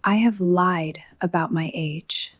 I have lied about my age.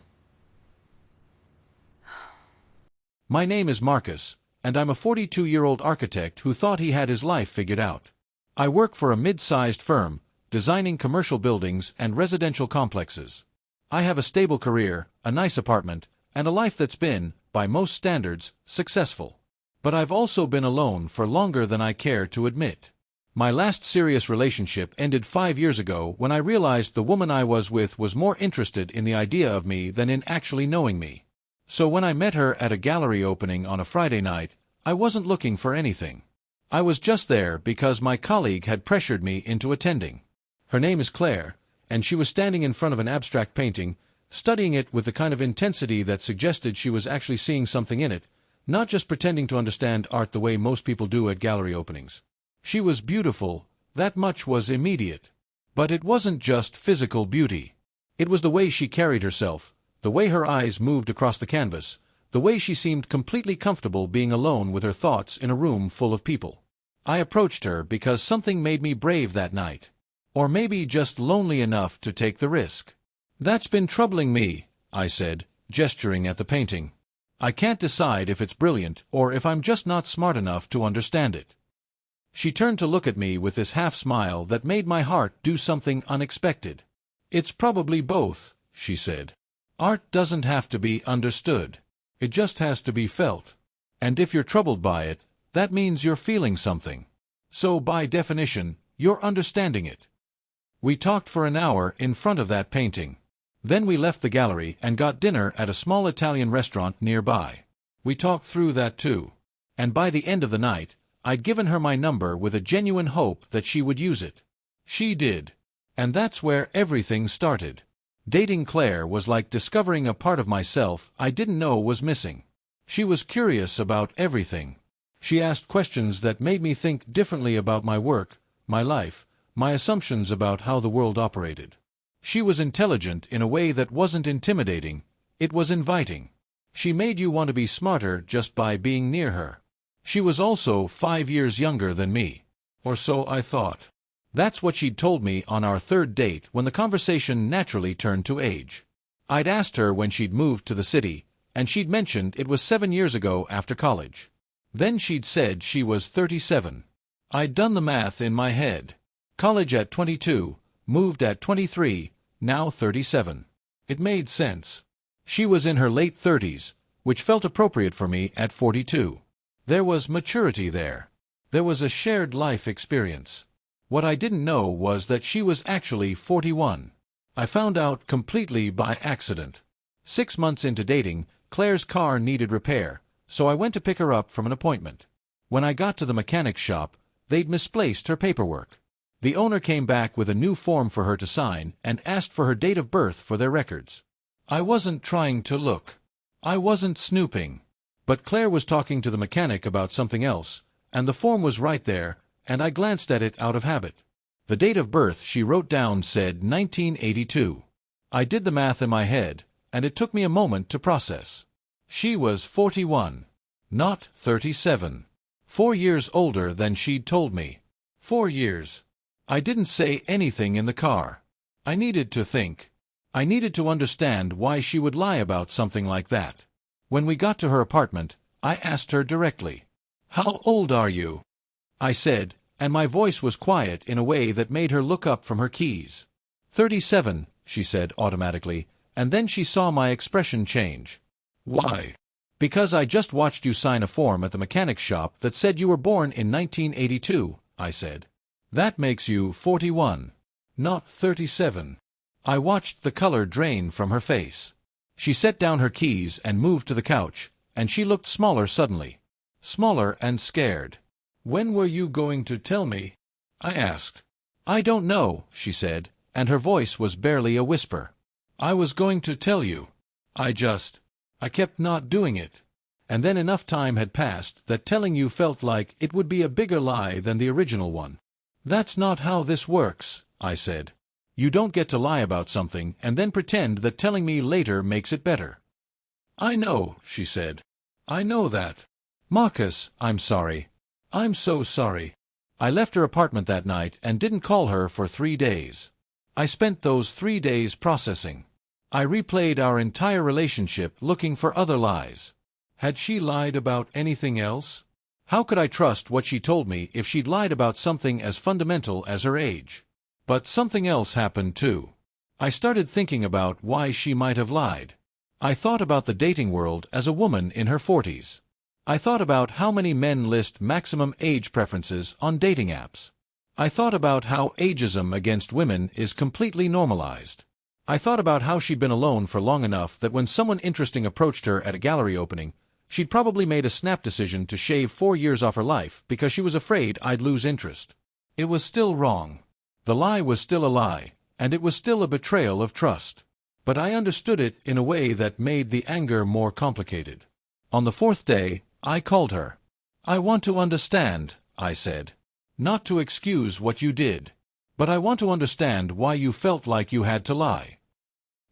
My name is Marcus, and I'm a 42-year-old architect who thought he had his life figured out. I work for a mid-sized firm, designing commercial buildings and residential complexes. I have a stable career, a nice apartment, and a life that's been, by most standards, successful. But I've also been alone for longer than I care to admit. My last serious relationship ended 5 years ago when I realized the woman I was with was more interested in the idea of me than in actually knowing me. So when I met her at a gallery opening on a Friday night, I wasn't looking for anything. I was just there because my colleague had pressured me into attending. Her name is Claire, and she was standing in front of an abstract painting, studying it with the kind of intensity that suggested she was actually seeing something in it, not just pretending to understand art the way most people do at gallery openings. She was beautiful, that much was immediate. But it wasn't just physical beauty. It was the way she carried herself, the way her eyes moved across the canvas, the way she seemed completely comfortable being alone with her thoughts in a room full of people. I approached her because something made me brave that night. Or maybe just lonely enough to take the risk. "That's been troubling me," I said, gesturing at the painting. "I can't decide if it's brilliant or if I'm just not smart enough to understand it." She turned to look at me with this half-smile that made my heart do something unexpected. "It's probably both," she said. "Art doesn't have to be understood. It just has to be felt. And if you're troubled by it, that means you're feeling something. So by definition, you're understanding it." We talked for an hour in front of that painting. Then we left the gallery and got dinner at a small Italian restaurant nearby. We talked through that too. And by the end of the night, I'd given her my number with a genuine hope that she would use it. She did. And that's where everything started. Dating Claire was like discovering a part of myself I didn't know was missing. She was curious about everything. She asked questions that made me think differently about my work, my life, my assumptions about how the world operated. She was intelligent in a way that wasn't intimidating, it was inviting. She made you want to be smarter just by being near her. She was also 5 years younger than me. Or so I thought. That's what she'd told me on our third date when the conversation naturally turned to age. I'd asked her when she'd moved to the city, and she'd mentioned it was 7 years ago after college. Then she'd said she was 37. I'd done the math in my head. College at 22, moved at 23, now 37. It made sense. She was in her late 30s, which felt appropriate for me at 42. There was maturity there. There was a shared life experience. What I didn't know was that she was actually 41. I found out completely by accident. 6 months into dating, Claire's car needed repair, so I went to pick her up from an appointment. When I got to the mechanic's shop, they'd misplaced her paperwork. The owner came back with a new form for her to sign and asked for her date of birth for their records. I wasn't trying to look. I wasn't snooping. But Claire was talking to the mechanic about something else, and the form was right there, and I glanced at it out of habit. The date of birth she wrote down said 1982. I did the math in my head, and it took me a moment to process. She was 41, not 37. 4 years older than she'd told me. 4 years. I didn't say anything in the car. I needed to think. I needed to understand why she would lie about something like that. When we got to her apartment, I asked her directly, "How old are you?" I said, and my voice was quiet in a way that made her look up from her keys. 37, she said automatically, and then she saw my expression change. "Why?" "Because I just watched you sign a form at the mechanic's shop that said you were born in 1982, I said. "That makes you 41, not 37. I watched the color drain from her face. She set down her keys and moved to the couch, and she looked smaller suddenly. Smaller and scared. "When were you going to tell me?" I asked. "I don't know," she said, and her voice was barely a whisper. "I was going to tell you. I kept not doing it. And then enough time had passed that telling you felt like it would be a bigger lie than the original one." "That's not how this works," I said. "You don't get to lie about something and then pretend that telling me later makes it better." "I know," she said. "I know that. Marcus, I'm sorry. I'm so sorry." I left her apartment that night and didn't call her for 3 days. I spent those 3 days processing. I replayed our entire relationship looking for other lies. Had she lied about anything else? How could I trust what she told me if she'd lied about something as fundamental as her age? But something else happened too. I started thinking about why she might have lied. I thought about the dating world as a woman in her 40s. I thought about how many men list maximum age preferences on dating apps. I thought about how ageism against women is completely normalized. I thought about how she'd been alone for long enough that when someone interesting approached her at a gallery opening, she'd probably made a snap decision to shave 4 years off her life because she was afraid I'd lose interest. It was still wrong. The lie was still a lie, and it was still a betrayal of trust. But I understood it in a way that made the anger more complicated. On the 4th day, I called her. "I want to understand," I said. "Not to excuse what you did. But I want to understand why you felt like you had to lie."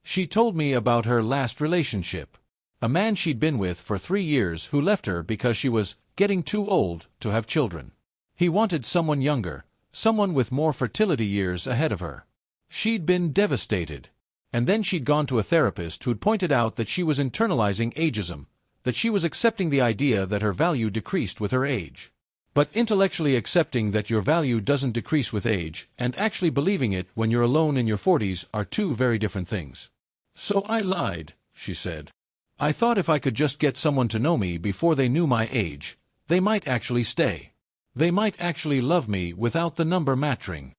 She told me about her last relationship. A man she'd been with for 3 years who left her because she was getting too old to have children. He wanted someone younger, someone with more fertility years ahead of her. She'd been devastated. And then she'd gone to a therapist who'd pointed out that she was internalizing ageism, that she was accepting the idea that her value decreased with her age. But intellectually accepting that your value doesn't decrease with age and actually believing it when you're alone in your 40s are two very different things. "So I lied," she said. "I thought if I could just get someone to know me before they knew my age, they might actually stay. They might actually love me without the number mattering."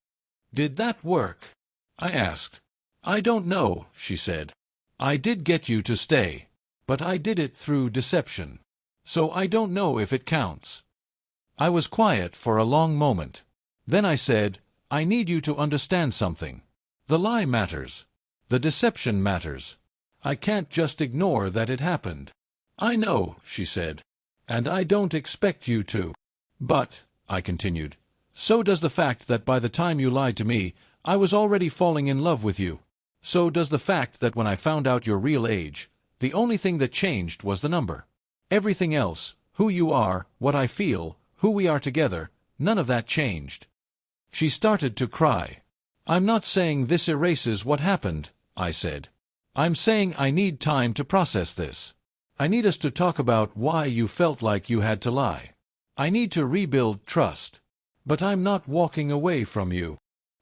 "Did that work?" I asked. "I don't know," she said. "I did get you to stay. But I did it through deception. So I don't know if it counts." I was quiet for a long moment. Then I said, "I need you to understand something. The lie matters. The deception matters. I can't just ignore that it happened." "I know," she said. "And I don't expect you to. But," I continued, "so does the fact that by the time you lied to me, I was already falling in love with you. So does the fact that when I found out your real age, the only thing that changed was the number. Everything else, who you are, what I feel, who we are together, none of that changed." She started to cry. "I'm not saying this erases what happened," I said. "I'm saying I need time to process this. I need us to talk about why you felt like you had to lie. I need to rebuild trust. But I'm not walking away from you."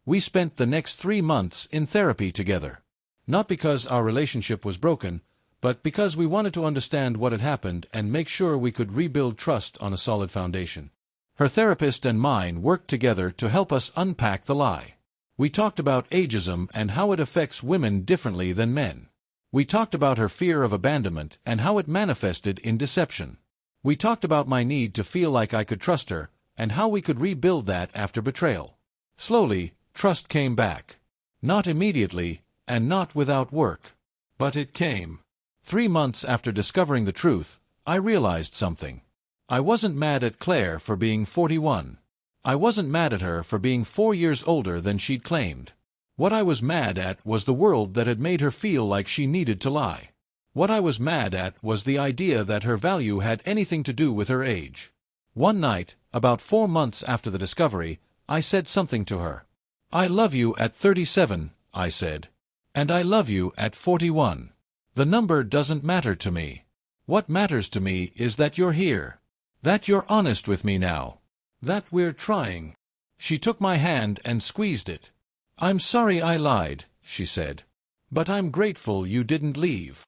We spent the next 3 months in therapy together. Not because our relationship was broken, but because we wanted to understand what had happened and make sure we could rebuild trust on a solid foundation. Her therapist and mine worked together to help us unpack the lie. We talked about ageism and how it affects women differently than men. We talked about her fear of abandonment and how it manifested in deception. We talked about my need to feel like I could trust her and how we could rebuild that after betrayal. Slowly, trust came back. Not immediately, and not without work. But it came. 3 months after discovering the truth, I realized something. I wasn't mad at Claire for being 41. I wasn't mad at her for being 4 years older than she'd claimed. What I was mad at was the world that had made her feel like she needed to lie. What I was mad at was the idea that her value had anything to do with her age. One night, about 4 months after the discovery, I said something to her. "I love you at 37, I said. "And I love you at 41. The number doesn't matter to me. What matters to me is that you're here. That you're honest with me now. That we're trying." She took my hand and squeezed it. "I'm sorry I lied," she said. "But I'm grateful you didn't leave."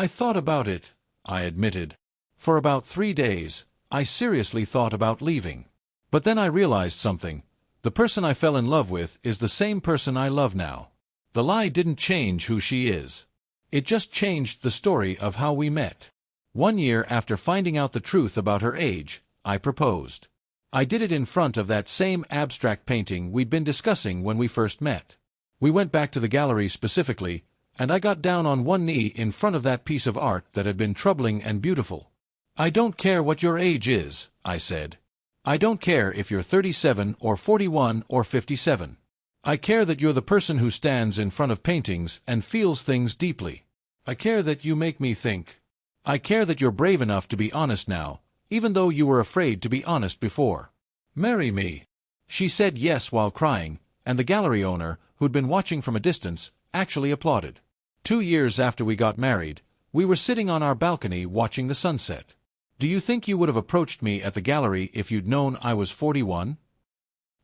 I thought about it, I admitted. For about 3 days, I seriously thought about leaving. But then I realized something. The person I fell in love with is the same person I love now. The lie didn't change who she is. It just changed the story of how we met. 1 year after finding out the truth about her age, I proposed. I did it in front of that same abstract painting we'd been discussing when we first met. We went back to the gallery specifically, and I got down on one knee in front of that piece of art that had been troubling and beautiful. "I don't care what your age is," I said. "I don't care if you're 37 or 41 or 57. I care that you're the person who stands in front of paintings and feels things deeply. I care that you make me think. I care that you're brave enough to be honest now, even though you were afraid to be honest before. Marry me." She said yes while crying, and the gallery owner, who'd been watching from a distance, actually applauded. 2 years after we got married, we were sitting on our balcony watching the sunset. Do you think you would have approached me at the gallery if you'd known I was 41?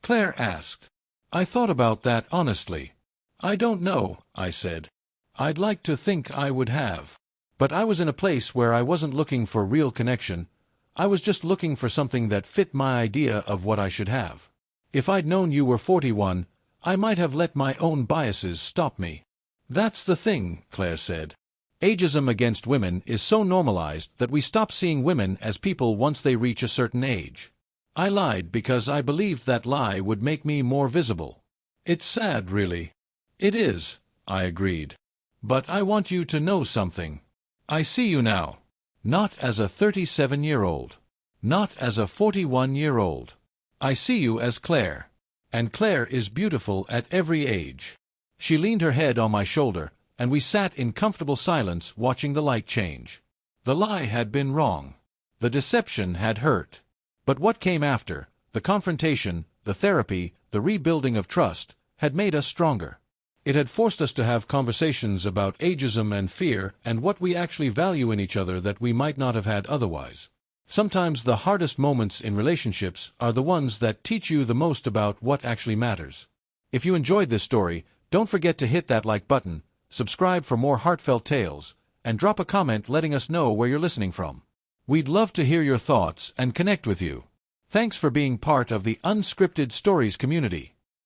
Claire asked. I thought about that honestly. I don't know, I said. I'd like to think I would have. But I was in a place where I wasn't looking for real connection. I was just looking for something that fit my idea of what I should have. If I'd known you were 41, I might have let my own biases stop me. That's the thing, Claire said. Ageism against women is so normalized that we stop seeing women as people once they reach a certain age. I lied because I believed that lie would make me more visible. It's sad, really. It is, I agreed. But I want you to know something. I see you now. Not as a 37-year-old. Not as a 41-year-old. I see you as Claire. And Claire is beautiful at every age. She leaned her head on my shoulder, and we sat in comfortable silence watching the light change. The lie had been wrong. The deception had hurt. But what came after, the confrontation, the therapy, the rebuilding of trust, had made us stronger. It had forced us to have conversations about ageism and fear and what we actually value in each other that we might not have had otherwise. Sometimes the hardest moments in relationships are the ones that teach you the most about what actually matters. If you enjoyed this story, don't forget to hit that like button, subscribe for more heartfelt tales, and drop a comment letting us know where you're listening from. We'd love to hear your thoughts and connect with you. Thanks for being part of the Unscripted Stories community.